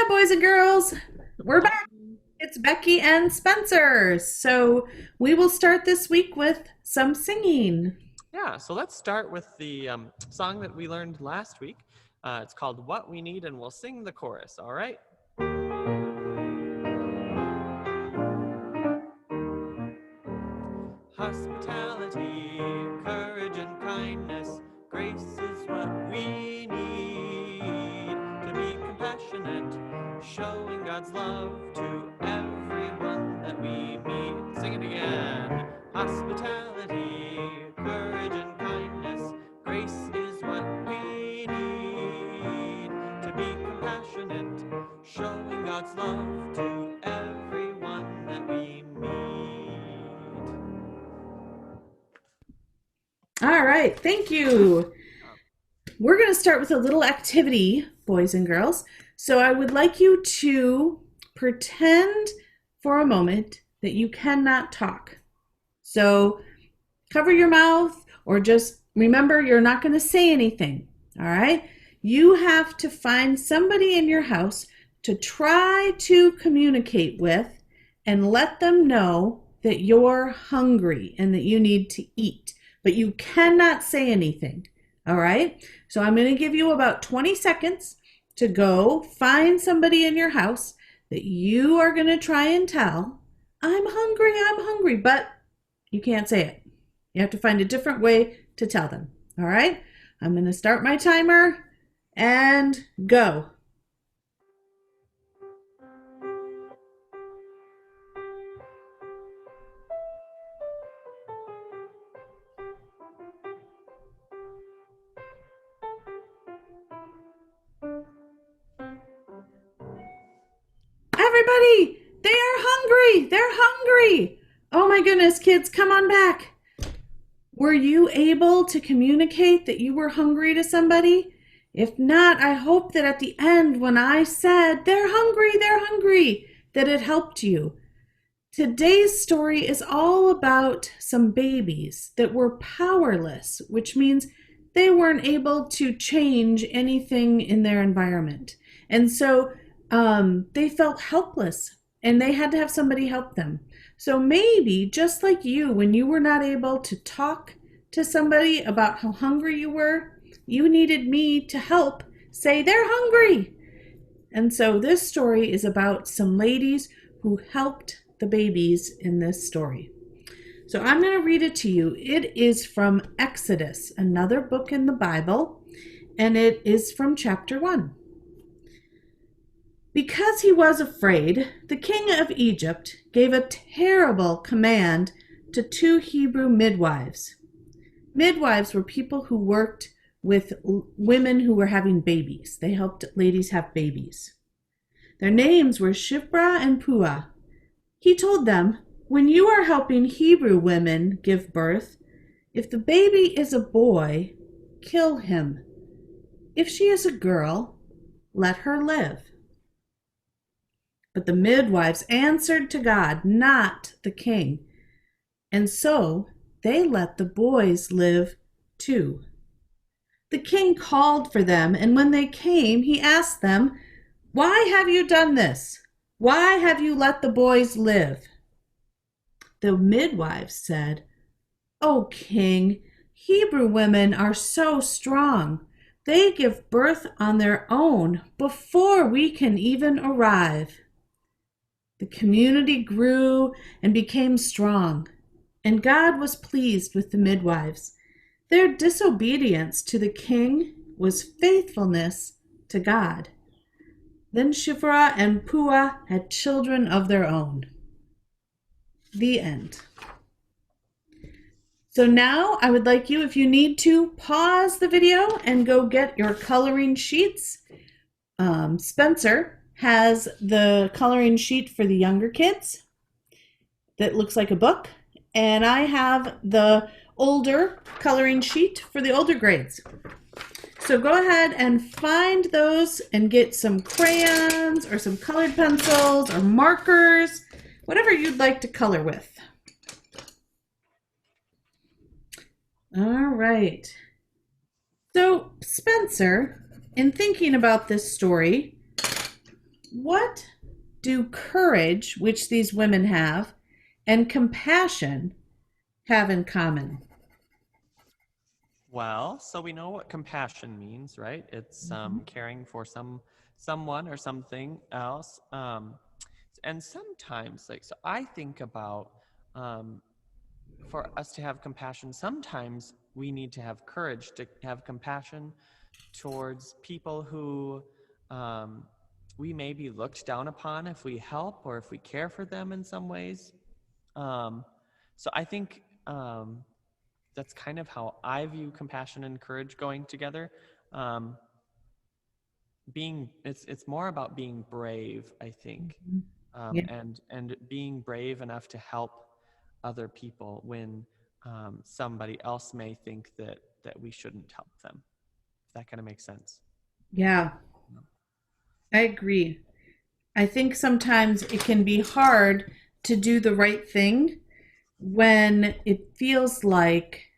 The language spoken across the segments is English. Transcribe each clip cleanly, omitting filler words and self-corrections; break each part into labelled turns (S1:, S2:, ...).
S1: Hi, boys and girls. We're back. It's Becky and Spencer. So we will start this week with some singing.
S2: Yeah, so let's start with the song that we learned last week. It's called What We Need, and we'll sing the chorus, all right? Hospitality, courage, and kindness, grace is what we need to be compassionate, showing God's love to everyone that we meet. Sing it again. Hospitality, courage, and kindness, grace is what we need to be compassionate, showing God's love to everyone that we meet.
S1: All right. Thank you. We're going to start with a little activity, boys and girls. So I would like you to pretend for a moment that you cannot talk. So cover your mouth or just remember you're not going to say anything. All right. You have to find somebody in your house to try to communicate with and let them know that you're hungry and that you need to eat, but you cannot say anything. All right. So I'm going to give you about 20 seconds to go find somebody in your house that you are going to try and tell, I'm hungry, but you can't say it. You have to find a different way to tell them. All right. I'm going to start my timer and go. Everybody, they are hungry. They're hungry. Oh my goodness, kids, come on back. Were you able to communicate that you were hungry to somebody? If not, I hope that at the end when I said, they're hungry, that it helped you. Today's story is all about some babies that were powerless, which means they weren't able to change anything in their environment. And so they felt helpless and they had to have somebody help them. So maybe just like you, when you were not able to talk to somebody about how hungry you were, you needed me to help say they're hungry. And so this story is about some ladies who helped the babies in this story. So I'm going to read it to you. It is from Exodus, another book in the Bible, and it is from chapter 1. Because he was afraid, the king of Egypt gave a terrible command to 2 Hebrew midwives. Midwives were people who worked with women who were having babies. They helped ladies have babies. Their names were Shiphrah and Puah. He told them, when you are helping Hebrew women give birth, if the baby is a boy, kill him. If she is a girl, let her live. But the midwives answered to God, not the king. And so they let the boys live too. The king called for them, and when they came, he asked them, why have you done this? Why have you let the boys live? The midwives said, O king, Hebrew women are so strong. They give birth on their own before we can even arrive. The community grew and became strong, and God was pleased with the midwives. Their disobedience to the king was faithfulness to God. Then Shiphrah and Puah had children of their own. The end. So now I would like you, if you need to, pause the video and go get your coloring sheets. Spencer has the coloring sheet for the younger kids that looks like a book, and I have the older coloring sheet for the older grades. So go ahead and find those and get some crayons or some colored pencils or markers, whatever you'd like to color with. All right. So Spencer, in thinking about this story, What do courage, which these women have, and compassion have in common?
S2: Well, so we know what compassion means, right? It's
S1: Mhm.
S2: caring for someone or something else. And sometimes, like, so I think about um, for us to have compassion, sometimes we need to have courage to have compassion towards people who um, we may be looked down upon if we help or if we care for them in some ways. Um, so I think that's kind of how I view compassion and courage going together. Um, being it's more about being brave, I think,
S1: Mhm. Yeah.
S2: and being brave enough to help other people when somebody else may think that we shouldn't help them. If that kind of makes sense.
S1: Yeah, I agree. I think sometimes it can be hard to do the right thing when it feels like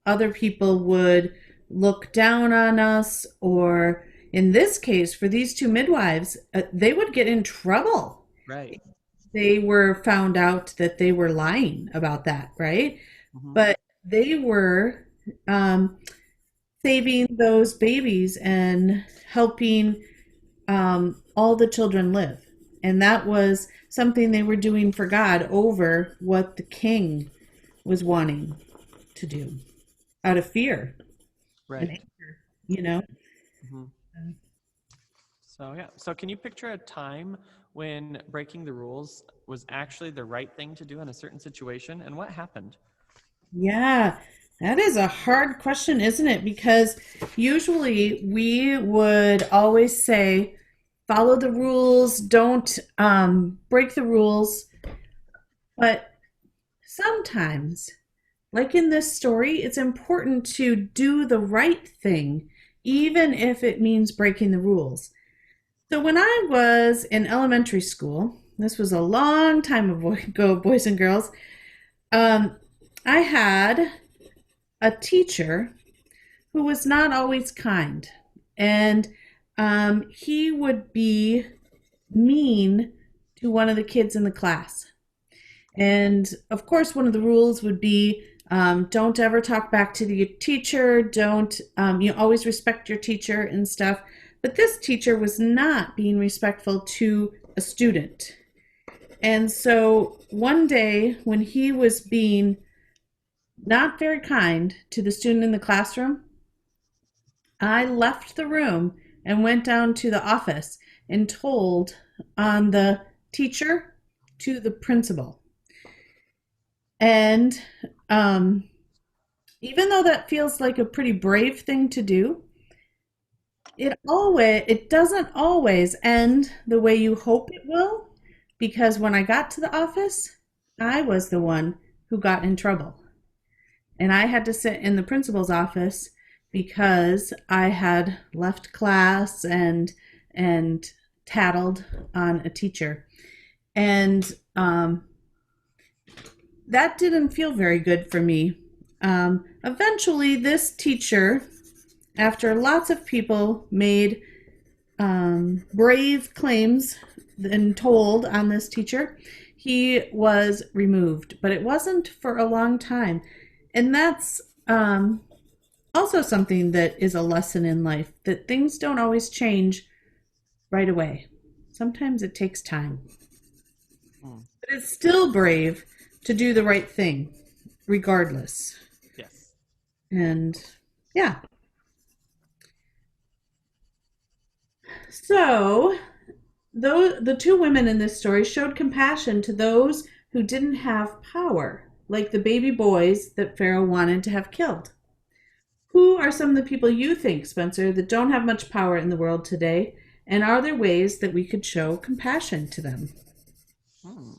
S1: other people would look down on us, or in this case, for these two midwives, they would get in trouble.
S2: Right.
S1: They were found out that they were lying about that, right?
S2: Hmm.
S1: But they were um, saving those babies and helping all the children live. And that was something they were doing for God over what the king was wanting to do out of fear and
S2: Right.
S1: anger, you know?
S2: Hmm. So yeah. So can you picture a time when breaking the rules was actually the right thing to do in a certain situation, and what happened?
S1: Yeah, that is a hard question, isn't it? Because usually we would always say, follow the rules, don't break the rules. But sometimes, like in this story, it's important to do the right thing, even if it means breaking the rules. So when I was in elementary school, this was a long time ago, boys and girls, um, I had a teacher who was not always kind. And he would be mean to one of the kids in the class. And of course, one of the rules would be don't ever talk back to the teacher. Don't, you always respect your teacher and stuff. But this teacher was not being respectful to a student. And so one day when he was being not very kind to the student in the classroom, I left the room and went down to the office and told on the teacher to the principal. And um, even though that feels like a pretty brave thing to do, it doesn't always end the way you hope it will, because when I got to the office, I was the one who got in trouble. And I had to sit in the principal's office because I had left class and tattled on a teacher. And that didn't feel very good for me. Eventually, this teacher, after lots of people made brave claims and told on this teacher, he was removed. But it wasn't for a long time. And that's also something that is a lesson in life, that things don't always change right away. Sometimes it takes time.
S2: Hmm.
S1: But it's still brave to do the right thing, regardless.
S2: Yes.
S1: And yeah. So, though the two women in this story showed compassion to those who didn't have power, like the baby boys that Pharaoh wanted to have killed. Who are some of the people you think, Spencer, that don't have much power in the world today? And are there ways that we could show compassion to them?
S2: Hmm.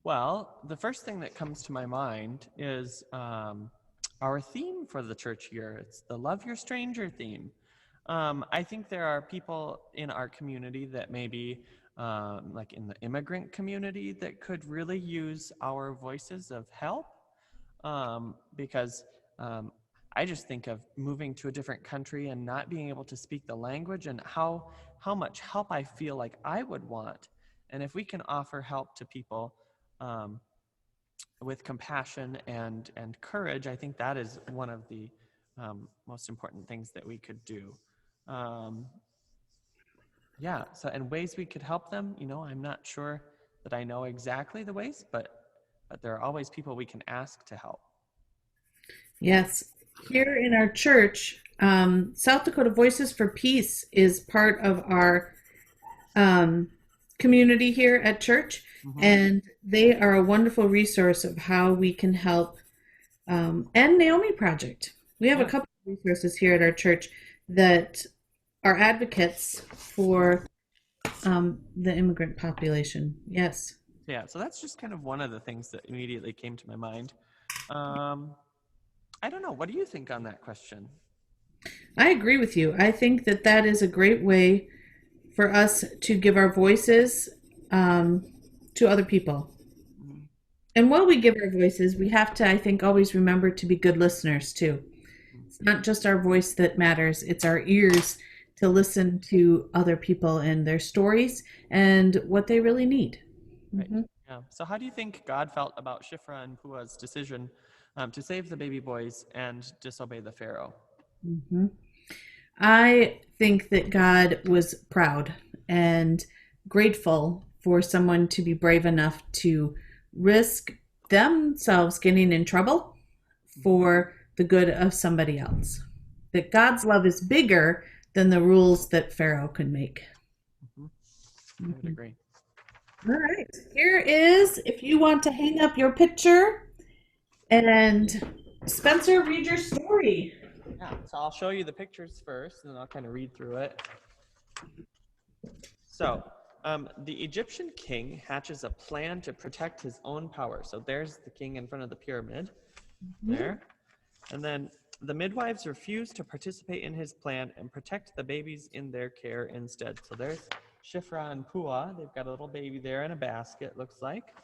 S2: Well, the first thing that comes to my mind is our theme for the church year. It's the Love Your Stranger theme. I think there are people in our community that maybe, like in the immigrant community, that could really use our voices of help because um, I just think of moving to a different country and not being able to speak the language, and how much help I feel like I would want. And if we can offer help to people um, with compassion and courage, I think that is one of the most important things that we could do. Um, yeah. So, and ways we could help them, I'm not sure that I know exactly the ways, but there are always people we can ask to help.
S1: Yes. Here in our church, South Dakota Voices for Peace is part of our um, community here at church,
S2: Mm-hmm.
S1: and they are a wonderful resource of how we can help. And Naomi Project. We have a
S2: Yeah.
S1: couple of resources here at our church that are advocates for the immigrant population. Yes.
S2: Yeah. So that's just kind of one of the things that immediately came to my mind. Um, I don't know. What do you think on that question?
S1: I agree with you. I think that that is a great way for us to give our voices um, to other people.
S2: Mhm.
S1: And while we give our voices, we have to, I think, always remember to be good listeners too. It's not just our voice that matters, it's our ears to listen to other people and their stories and what they really need.
S2: Right.
S1: Mhm.
S2: Yeah. So, how do you think God felt about Shifra and Puah's decision to save the baby boys and disobey the Pharaoh?
S1: Mhm. I think that God was proud and grateful for someone to be brave enough to risk themselves getting in trouble for the good of somebody else. That God's love is bigger than the rules that Pharaoh could make.
S2: Hmm. I would
S1: Mhm.
S2: agree.
S1: All right. Here is if you want to hang up your picture and Spencer, read your story.
S2: Yeah. So, I'll show you the pictures first, and then I'll kind of read through it. So, the Egyptian king hatches a plan to protect his own power. So, there's the king in front of the pyramid there. And then the midwives refuse to participate in his plan and protect the babies in their care instead. So there's Shifra and Puah. They've got a little baby there in a basket, looks like.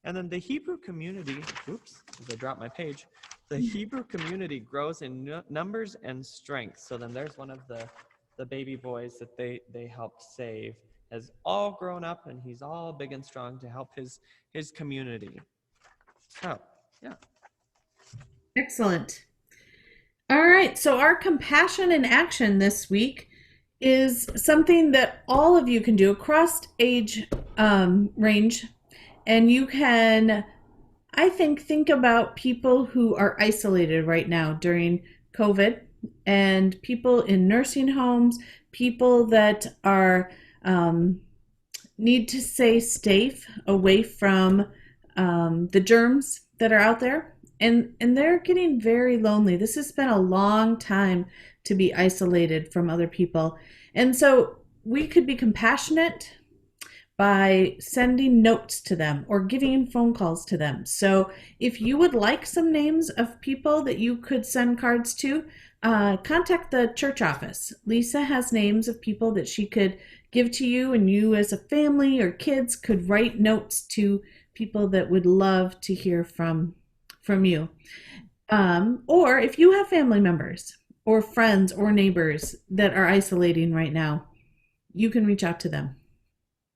S2: And then the Hebrew community, oops, as I drop my page, the Hebrew community grows in numbers and strength. So then there's one of the baby boys that they helped save, has all grown up, and he's all big and strong to help his community. So, yeah.
S1: Excellent. All right. So, our compassion in action this week is something that all of you can do across age range. And you can, I think about people who are isolated right now during COVID and people in nursing homes, people that are need to stay safe away from the germs that are out there, and they're getting very lonely. This has been a long time to be isolated from other people, and so we could be compassionate by sending notes to them or giving phone calls to them. So if you would like some names of people that you could send cards to, contact the church office. Lisa has names of people that she could give to you, and you as a family or kids could write notes to people that would love to hear from you. Or if you have family members or friends or neighbors that are isolating right now, you can reach out to them.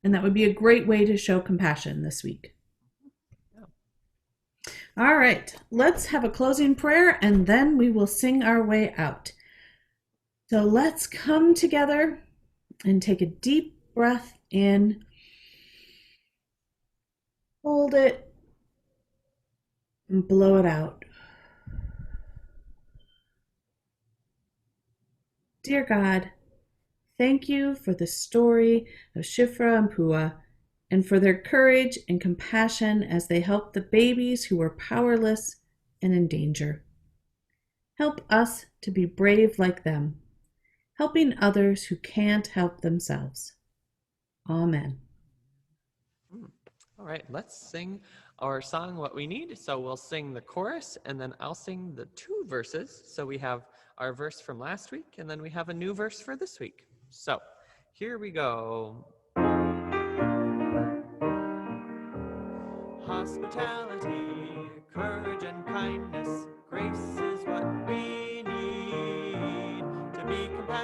S1: And that would be a great way to show compassion this week.
S2: Yeah.
S1: All right, let's have a closing prayer and then we will sing our way out. So let's come together and take a deep breath in, hold it, and blow it out. Dear God, thank you for the story of Shifra and Pua and for their courage and compassion as they helped the babies who were powerless and in danger. Help us to be brave like them, helping others who can't help themselves. Amen.
S2: All right, let's sing our song, What We Need. So we'll sing the chorus, and then I'll sing the two verses. So we have our verse from last week, and then we have a new verse for this week. So here we go. Hospitality, courage, and kindness, grace is what we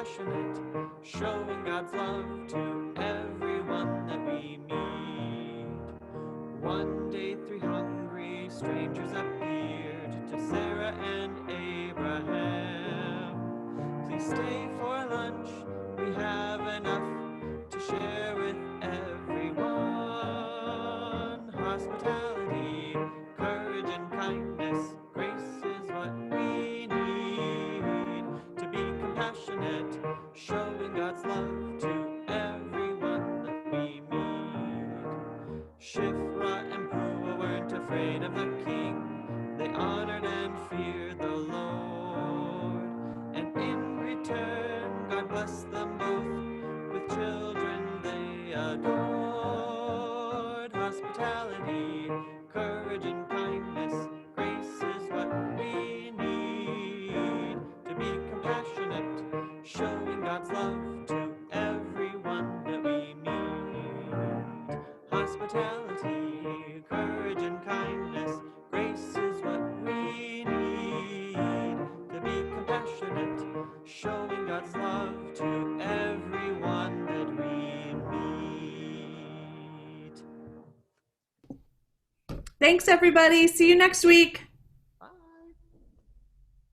S2: compassionate, showing God's love to everyone that we meet. One day 3 hungry strangers appeared to Sarah and Abraham. Please stay for lunch, we have enough to share with everyone. Hospitality, courage and kindness, grace is what we need. To be compassionate, showing God's love to everyone that we meet. Shifra and Pua weren't afraid of the king. They honored and feared the Lord. And in return, God blessed them both with children they adored. Hospitality, courage and kindness, grace is what we need. To be compassionate, showing God's love to everyone that we meet. Hospitality, courage and kindness, grace is what we need. To be compassionate, showing God's love to everyone that we meet.
S1: Thanks, everybody. See you next week.